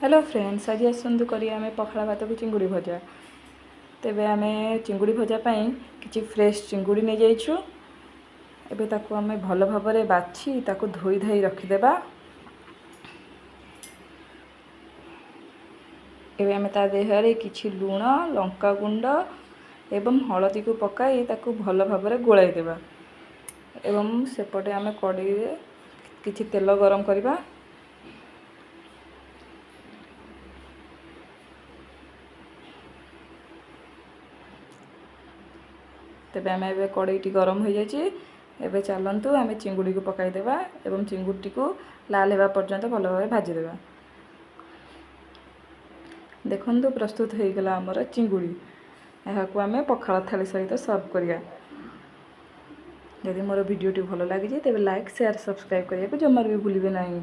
Hello friends, आज आसतु करिया आमे पखाला भात को चिंगुड़ी भजा। तेबे आमे चिंगुड़ी भजा पाई किछि फ्रेश चिंगुड़ी नै जाइछु। एबे ताकू आमे भल भाबरे बाछि ताकू धोई धाई रखि देबा। एबे आमे ता देहरे किछि लूण, लंका गुंड एवं हळदी को पकाई ताकू भल भाबरे गोळाई देबा। एवं सेपटे आमे कढ़ाई रे किछि तेल गरम करबा। तेबे आमे एबे कढ़ाईटी गरम हो जाइए। एबे चलतु आमे चिंगुड़ी को पकाई देबा एवं चिंगुड़ी को लाल हेबा पर्यंत भल भाबरे भाजी देबा। देखंतु प्रस्तुत हो गला हमर चिंगुड़ी। एहाकू आमे पखाला थाली सहित सर्व करिया। यदि मोर वीडियोटी भल लागिजे तेबे लाइक शेयर सब्सक्राइब करिया को जमार भी भूलिबे नहीं।